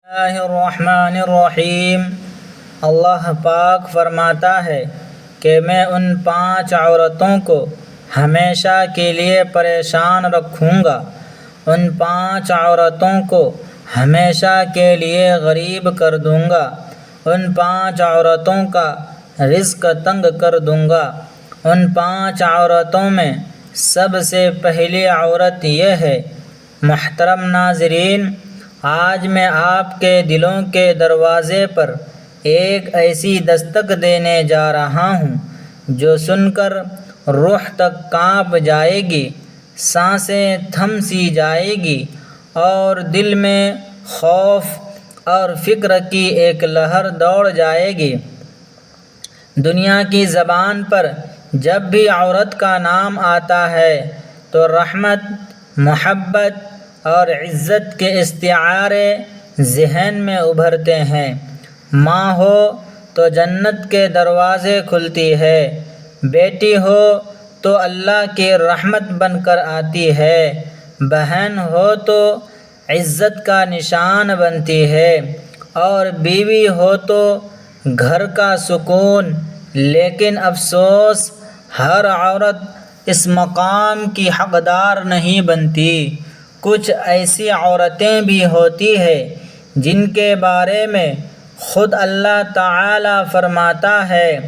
اللہ الرحمن الرحیم۔ اللہ پاک فرماتا ہے کہ میں ان 5 عورتوں کو ہمیشہ کے لیے پریشان رکھوں گا، ان 5 عورتوں کو ہمیشہ کے لیے غریب کر دوں گا، ان 5 عورتوں کا رزق تنگ کر دوں گا۔ ان 5 عورتوں میں سب سے پہلی عورت یہ ہے۔ محترم ناظرین، آج میں آپ کے دلوں کے دروازے پر ایک ایسی دستک دینے جا رہا ہوں جو سن کر روح تک کانپ جائے گی، سانسیں تھم سی جائے گی اور دل میں خوف اور فکر کی ایک لہر دوڑ جائے گی۔ دنیا کی زبان پر جب بھی عورت کا نام آتا ہے تو رحمت، محبت اور عزت کے استعارے ذہن میں ابھرتے ہیں۔ ماں ہو تو جنت کے دروازے کھلتی ہے، بیٹی ہو تو اللہ کی رحمت بن کر آتی ہے، بہن ہو تو عزت کا نشان بنتی ہے، اور بیوی ہو تو گھر کا سکون۔ لیکن افسوس، ہر عورت اس مقام کی حقدار نہیں بنتی۔ کچھ ایسی عورتیں بھی ہوتی ہیں جن کے بارے میں خود اللہ تعالی فرماتا ہے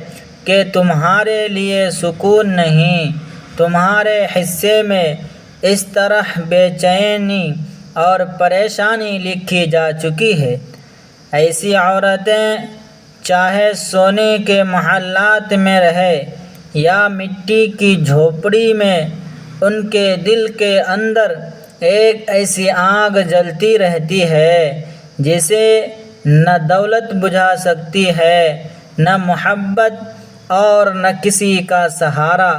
کہ تمہارے لیے سکون نہیں، تمہارے حصے میں اس طرح بے چینی اور پریشانی لکھی جا چکی ہے۔ ایسی عورتیں چاہے سونے کے محلات میں رہے یا مٹی کی جھوپڑی میں، ان کے دل کے اندر ایک ایسی آگ جلتی رہتی ہے جسے نہ دولت بجھا سکتی ہے، نہ محبت اور نہ کسی کا سہارا۔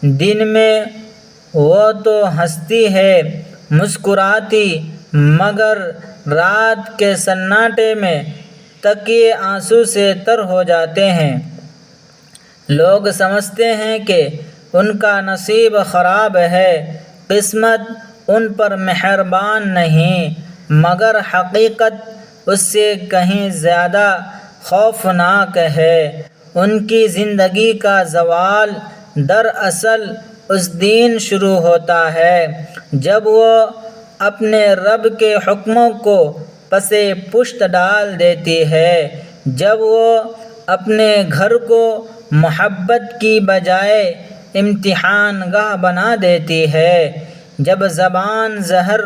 دن میں وہ تو ہنستی ہے، مسکراتی، مگر رات کے سناٹے میں تکیے آنسو سے تر ہو جاتے ہیں۔ لوگ سمجھتے ہیں کہ ان کا نصیب خراب ہے، قسمت ان پر مہربان نہیں، مگر حقیقت اس سے کہیں زیادہ خوفناک ہے۔ ان کی زندگی کا زوال دراصل اس دن شروع ہوتا ہے جب وہ اپنے رب کے حکموں کو پس پشت ڈال دیتی ہے، جب وہ اپنے گھر کو محبت کی بجائے امتحان گاہ بنا دیتی ہے، جب زبان زہر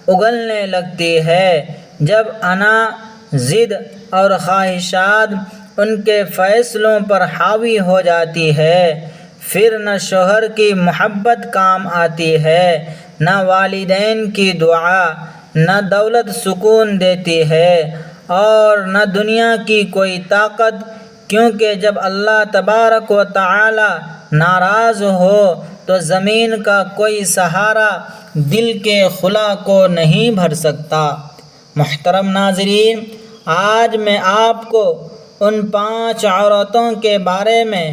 اگلنے لگتی ہے، جب انا، ضد اور خواہشات ان کے فیصلوں پر حاوی ہو جاتی ہے۔ پھر نہ شوہر کی محبت کام آتی ہے، نہ والدین کی دعا، نہ دولت سکون دیتی ہے اور نہ دنیا کی کوئی طاقت، کیونکہ جب اللہ تبارک و تعالی ناراض ہو تو زمین کا کوئی سہارا دل کے خلا کو نہیں بھر سکتا۔ محترم ناظرین، آج میں آپ کو ان 5 عورتوں کے بارے میں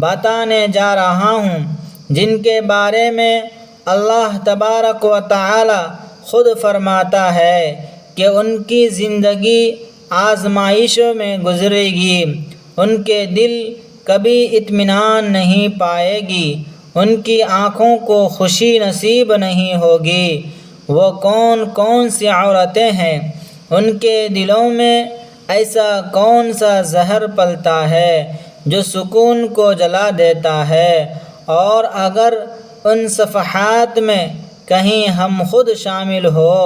بتانے جا رہا ہوں جن کے بارے میں اللہ تبارک و تعالی خود فرماتا ہے کہ ان کی زندگی آزمائشوں میں گزرے گی، ان کے دل کبھی اطمینان نہیں پائے گی، ان کی آنکھوں کو خوشی نصیب نہیں ہوگی۔ وہ کون کون سی عورتیں ہیں؟ ان کے دلوں میں ایسا کون سا زہر پلتا ہے جو سکون کو جلا دیتا ہے؟ اور اگر ان صفحات میں کہیں ہم خود شامل ہو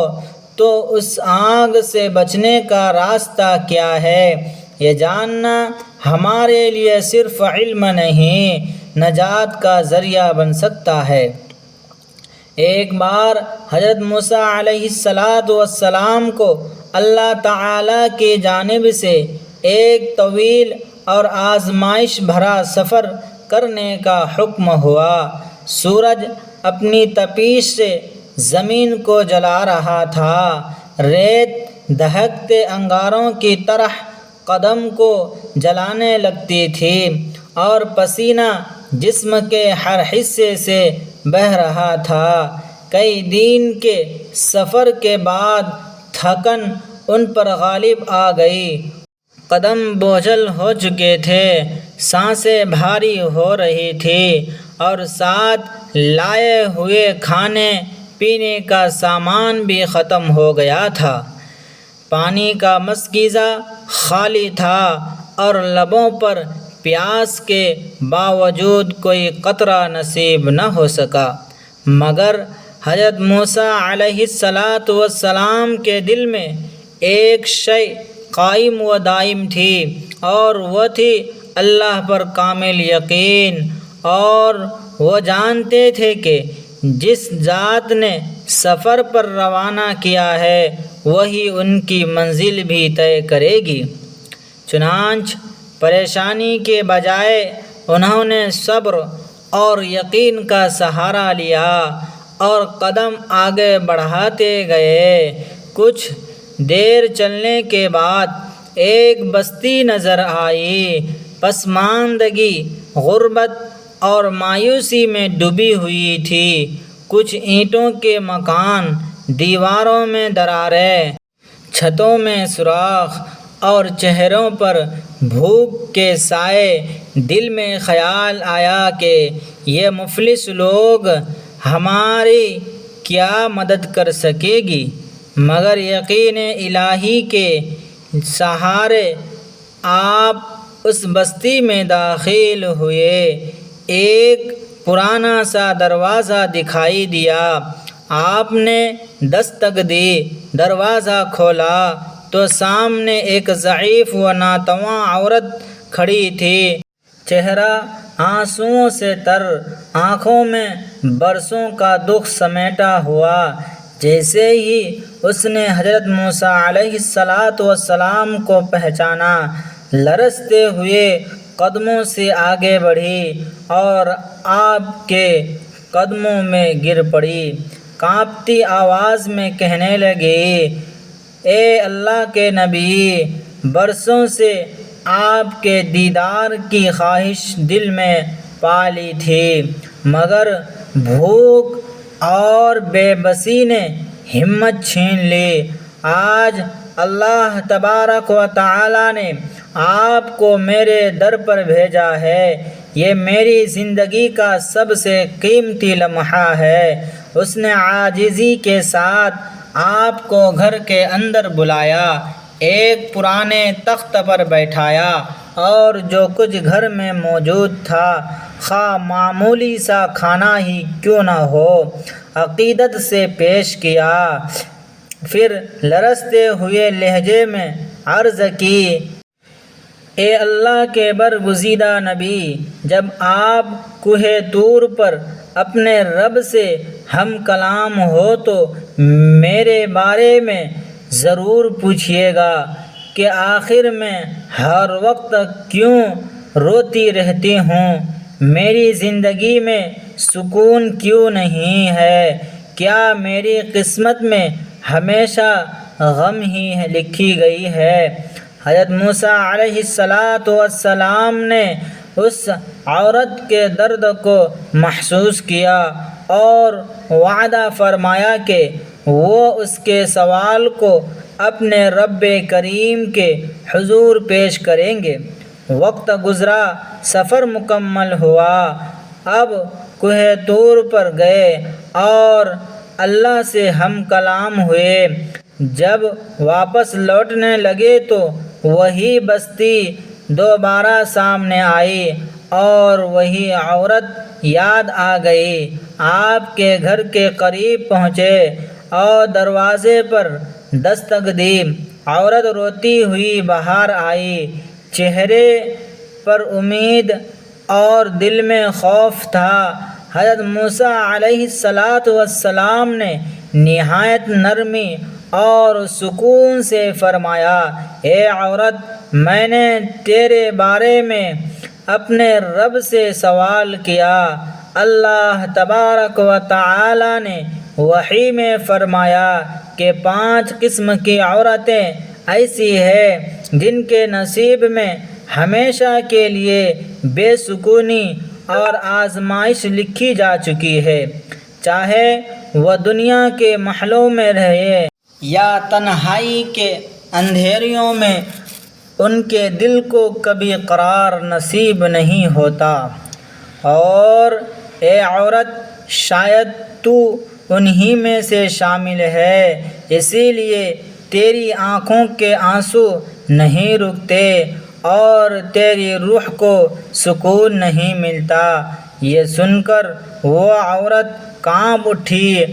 تو اس آگ سے بچنے کا راستہ کیا ہے؟ یہ جاننا ہمارے لیے صرف علم نہیں، نجات کا ذریعہ بن سکتا ہے۔ ایک بار حضرت موسیٰ علیہ السلام کو اللہ تعالی کی جانب سے ایک طویل اور آزمائش بھرا سفر کرنے کا حکم ہوا۔ سورج اپنی تپیش سے زمین کو جلا رہا تھا، ریت دہکتے انگاروں کی طرح قدم کو جلانے لگتی تھی اور پسینہ جسم کے ہر حصے سے بہہ رہا تھا۔ کئی دن کے سفر کے بعد تھکن ان پر غالب آ گئی۔ قدم بوجھل ہو چکے تھے، سانسیں بھاری ہو رہی تھی اور ساتھ لائے ہوئے کھانے پینے کا سامان بھی ختم ہو گیا تھا۔ پانی کا مشکیزہ خالی تھا اور لبوں پر پیاس کے باوجود کوئی قطرہ نصیب نہ ہو سکا، مگر حضرت موسیٰ علیہ السلام کے دل میں ایک شے قائم و دائم تھی، اور وہ تھی اللہ پر کامل یقین، اور وہ جانتے تھے کہ جس ذات نے سفر پر روانہ کیا ہے وہی ان کی منزل بھی طے کرے گی۔ چنانچہ پریشانی کے بجائے انہوں نے صبر اور یقین کا سہارا لیا اور قدم آگے بڑھاتے گئے۔ کچھ دیر چلنے کے بعد ایک بستی نظر آئی، پسماندگی، غربت اور مایوسی میں ڈوبی ہوئی تھی۔ کچھ اینٹوں کے مکان، دیواروں میں دراریں، چھتوں میں سوراخ اور چہروں پر بھوک کے سائے۔ دل میں خیال آیا کہ یہ مفلس لوگ ہماری کیا مدد کر سکے گی، مگر یقین الہی کے سہارے آپ اس بستی میں داخل ہوئے۔ ایک پرانا سا دروازہ دکھائی دیا، آپ نے دستک دی، دروازہ کھولا تو سامنے ایک ضعیف و ناتواں عورت کھڑی تھی، چہرہ آنسوؤں سے تر، آنکھوں میں برسوں کا دکھ سمیٹا ہوا۔ جیسے ہی اس نے حضرت موسیٰ علیہ السلام کو پہچانا، لرزتے ہوئے قدموں سے آگے بڑھی اور آپ کے قدموں میں گر پڑی، کانپتی آواز میں کہنے لگی، اے اللہ کے نبی، برسوں سے آپ کے دیدار کی خواہش دل میں پالی تھی، مگر بھوک اور بے بسی نے ہمت چھین لی۔ آج اللہ تبارک و تعالی نے آپ کو میرے در پر بھیجا ہے، یہ میری زندگی کا سب سے قیمتی لمحہ ہے۔ اس نے عاجزی کے ساتھ آپ کو گھر کے اندر بلایا، ایک پرانے تخت پر بیٹھایا اور جو کچھ گھر میں موجود تھا، خواہ معمولی سا کھانا ہی کیوں نہ ہو، عقیدت سے پیش کیا۔ پھر لرزتے ہوئے لہجے میں عرض کی، اے اللہ کے برگزیدہ نبی، جب آپ کوہ طور پر اپنے رب سے ہم کلام ہو تو میرے بارے میں ضرور پوچھیے گا کہ آخر میں ہر وقت کیوں روتی رہتی ہوں، میری زندگی میں سکون کیوں نہیں ہے، کیا میری قسمت میں ہمیشہ غم ہی لکھی گئی ہے۔ حضرت موسیٰ علیہ السلام نے اس عورت کے درد کو محسوس کیا اور وعدہ فرمایا کہ وہ اس کے سوال کو اپنے رب کریم کے حضور پیش کریں گے۔ وقت گزرا، سفر مکمل ہوا، اب کوہ طور پر گئے اور اللہ سے ہم کلام ہوئے۔ جب واپس لوٹنے لگے تو وہی بستی دوبارہ سامنے آئی اور وہی عورت یاد آ گئی۔ آپ کے گھر کے قریب پہنچے اور دروازے پر دستک دی۔ عورت روتی ہوئی باہر آئی، چہرے پر امید اور دل میں خوف تھا۔ حضرت موسیٰ علیہ السلام نے نہایت نرمی اور سکون سے فرمایا، اے عورت، میں نے تیرے بارے میں اپنے رب سے سوال کیا۔ اللہ تبارک و تعالی نے وحی میں فرمایا کہ 5 قسم کی عورتیں ایسی ہیں جن کے نصیب میں ہمیشہ کے لیے بے سکونی اور آزمائش لکھی جا چکی ہے، چاہے وہ دنیا کے محلوں میں رہے یا تنہائی کے اندھیریوں میں ان کے دل کو کبھی قرار نصیب نہیں ہوتا۔ اور اے عورت، شاید تو انہی میں سے شامل ہے، اسی لیے تیری آنکھوں کے آنسو نہیں رکتے اور تیری روح کو سکون نہیں ملتا۔ یہ سن کر وہ عورت کانپ اٹھی،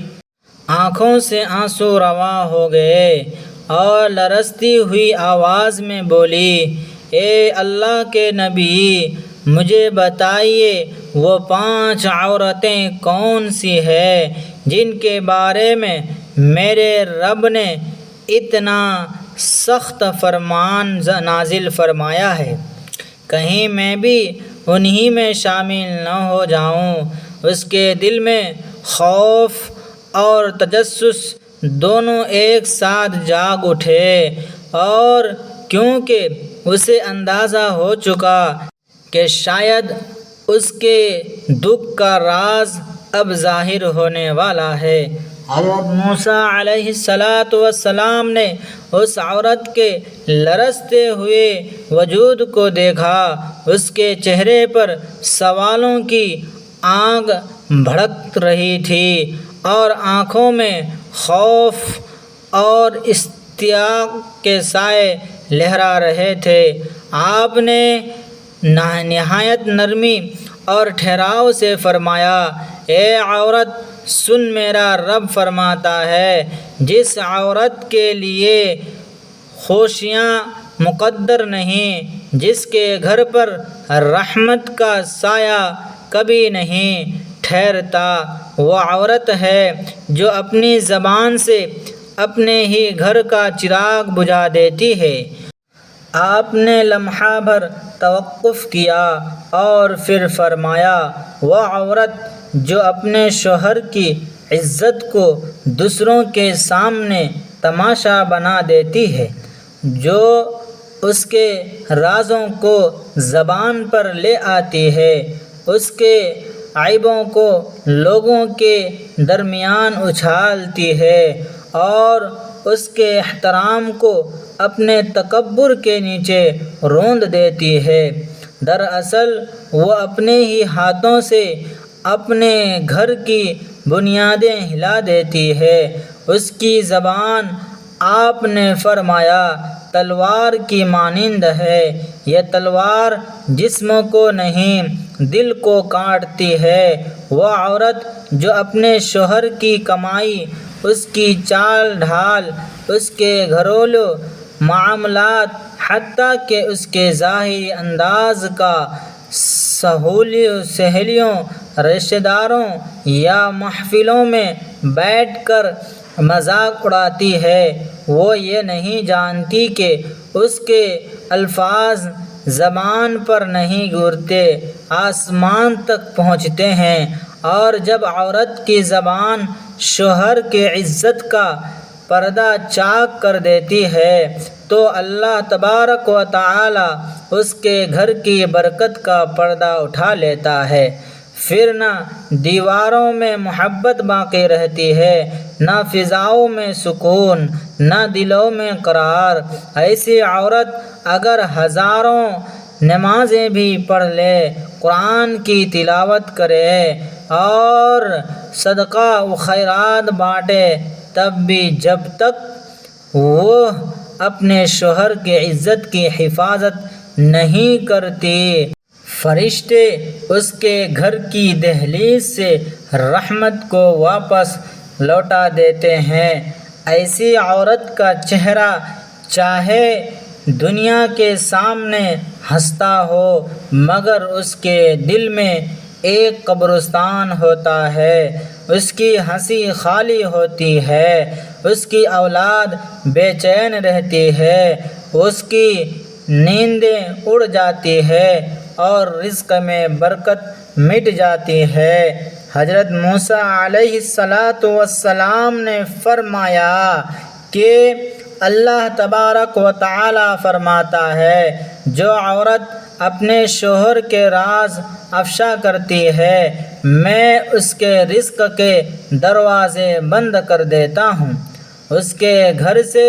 آنکھوں سے آنسو رواں ہو گئے اور لرزتی ہوئی آواز میں بولی، اے اللہ کے نبی، مجھے بتائیے وہ 5 عورتیں کون سی ہیں جن کے بارے میں میرے رب نے اتنا سخت فرمان نازل فرمایا ہے، کہیں میں بھی انہی میں شامل نہ ہو جاؤں۔ اس کے دل میں خوف اور تجسس دونوں ایک ساتھ جاگ اٹھے، اور کیونکہ اسے اندازہ ہو چکا کہ شاید اس کے دکھ کا راز اب ظاہر ہونے والا ہے، حضرت موسیٰ علیہ السلام نے اس عورت کے لرزتے ہوئے وجود کو دیکھا۔ اس کے چہرے پر سوالوں کی آگ بھڑک رہی تھی اور آنکھوں میں خوف اور اشتیاق کے سائے لہرا رہے تھے۔ آپ نے نہایت نرمی اور ٹھہراؤ سے فرمایا، اے عورت، سن، میرا رب فرماتا ہے، جس عورت کے لیے خوشیاں مقدر نہیں، جس کے گھر پر رحمت کا سایہ کبھی نہیں ٹھہرتا، وہ عورت ہے جو اپنی زبان سے اپنے ہی گھر کا چراغ بجھا دیتی ہے۔ آپ نے لمحہ بھر توقف کیا اور پھر فرمایا، وہ عورت جو اپنے شوہر کی عزت کو دوسروں کے سامنے تماشا بنا دیتی ہے، جو اس کے رازوں کو زبان پر لے آتی ہے، اس کے عیبوں کو لوگوں کے درمیان اچھالتی ہے اور اس کے احترام کو اپنے تکبر کے نیچے روند دیتی ہے۔ دراصل وہ اپنے ہی ہاتھوں سے اپنے گھر کی بنیادیں ہلا دیتی ہے۔ اس کی زبان، آپ نے فرمایا، تلوار کی مانند ہے۔ یہ تلوار جسم کو نہیں، دل کو کاٹتی ہے۔ وہ عورت جو اپنے شوہر کی کمائی، اس کی چال ڈھال، اس کے گھریلو معاملات، حتیٰ کہ اس کے ظاہری انداز کا سہیلیوں، رشتہ داروں یا محفلوں میں بیٹھ کر مذاق اڑاتی ہے، وہ یہ نہیں جانتی کہ اس کے الفاظ زبان پر نہیں گزرتے، آسمان تک پہنچتے ہیں، اور جب عورت کی زبان شوہر کی عزت کا پردہ چاک کر دیتی ہے تو اللہ تبارک و تعالی اس کے گھر کی برکت کا پردہ اٹھا لیتا ہے۔ پھر نہ دیواروں میں محبت باقی رہتی ہے، نہ فضاؤں میں سکون، نہ دلوں میں قرار۔ ایسی عورت اگر ہزاروں نمازیں بھی پڑھ لے، قرآن کی تلاوت کرے اور صدقہ و خیرات بانٹے، تب بھی جب تک وہ اپنے شوہر کی عزت کی حفاظت نہیں کرتی، فرشتے اس کے گھر کی دہلیز سے رحمت کو واپس لوٹا دیتے ہیں۔ ایسی عورت کا چہرہ چاہے دنیا کے سامنے ہنستا ہو، مگر اس کے دل میں ایک قبرستان ہوتا ہے۔ اس کی ہنسی خالی ہوتی ہے، اس کی اولاد بے چین رہتی ہے، اس کی نیندیں اڑ جاتی ہے اور رزق میں برکت مٹ جاتی ہے۔ حضرت موسیٰ علیہ السلام نے فرمایا کہ اللہ تبارک و تعالی فرماتا ہے، جو عورت اپنے شوہر کے راز افشا کرتی ہے، میں اس کے رزق کے دروازے بند کر دیتا ہوں، اس کے گھر سے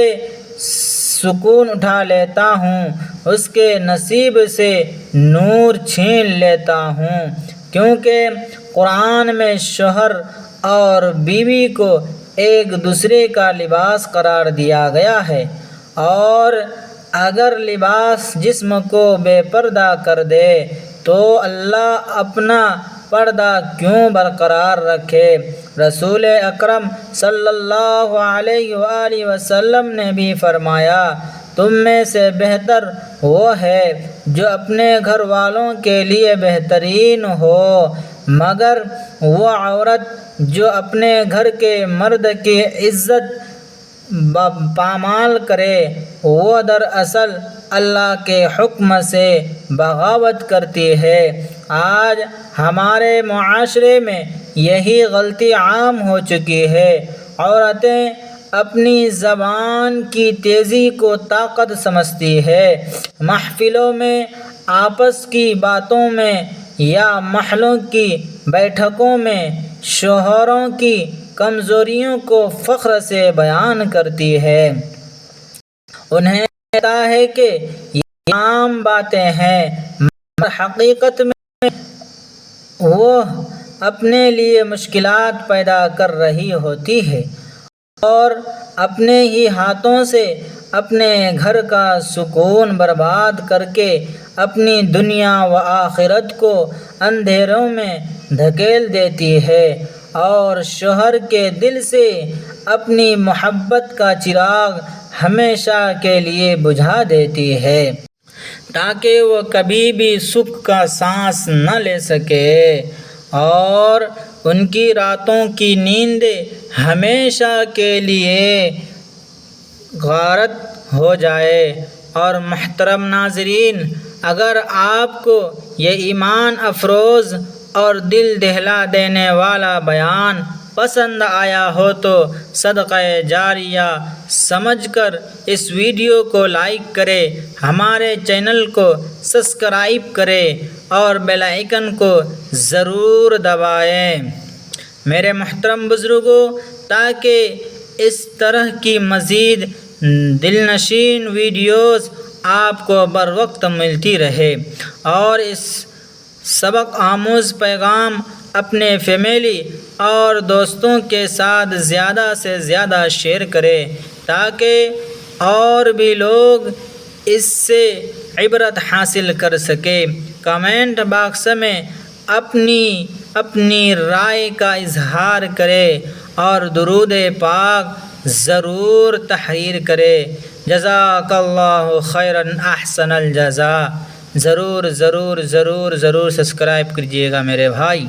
سکون اٹھا لیتا ہوں، اس کے نصیب سے نور چھین لیتا ہوں، کیونکہ قرآن میں شوہر اور بیوی کو ایک دوسرے کا لباس قرار دیا گیا ہے، اور اگر لباس جسم کو بے پردہ کر دے تو اللہ اپنا پردہ کیوں برقرار رکھے۔ رسول اکرم صلی اللہ علیہ وآلہ وسلم نے بھی فرمایا، تم میں سے بہتر وہ ہے جو اپنے گھر والوں کے لیے بہترین ہو، مگر وہ عورت جو اپنے گھر کے مرد کی عزت پامال کرے وہ دراصل اللہ کے حکم سے بغاوت کرتی ہے۔ آج ہمارے معاشرے میں یہی غلطی عام ہو چکی ہے۔ عورتیں اپنی زبان کی تیزی کو طاقت سمجھتی ہے، محفلوں میں آپس کی باتوں میں یا محلوں کی بیٹھکوں میں شوہروں کی کمزوریوں کو فخر سے بیان کرتی ہے۔ انہیں لگتا ہے کہ یہ عام باتیں ہیں، مگر حقیقت میں وہ اپنے لیے مشکلات پیدا کر رہی ہوتی ہے اور اپنے ہی ہاتھوں سے اپنے گھر کا سکون برباد کر کے اپنی دنیا و آخرت کو اندھیروں میں دھکیل دیتی ہے اور شوہر کے دل سے اپنی محبت کا چراغ ہمیشہ کے لیے بجھا دیتی ہے، تاکہ وہ کبھی بھی سکھ کا سانس نہ لے سکے اور ان کی راتوں کی نیندیں ہمیشہ کے لیے غارت ہو جائے۔ اور محترم ناظرین، اگر آپ کو یہ ایمان افروز اور دل دہلا دینے والا بیان پسند آیا ہو تو صدقہ جاریہ سمجھ کر اس ویڈیو کو لائک کرے، ہمارے چینل کو سبسکرائب کرے اور بیل آئیکن کو ضرور دبائیں۔ میرے محترم بزرگوں، تاکہ اس طرح کی مزید دلنشین ویڈیوز آپ کو بر وقت ملتی رہے اور اس سبق آموز پیغام اپنے فیملی اور دوستوں کے ساتھ زیادہ سے زیادہ شیئر کریں تاکہ اور بھی لوگ اس سے عبرت حاصل کر سکیں۔ کمنٹ باکس میں اپنی رائے کا اظہار کریں اور درود پاک ضرور تحریر کریں۔ جزاک اللہ خیراً احسن الجزاء۔ ضرور ضرور ضرور ضرور سبسکرائب کیجیے گا میرے بھائی۔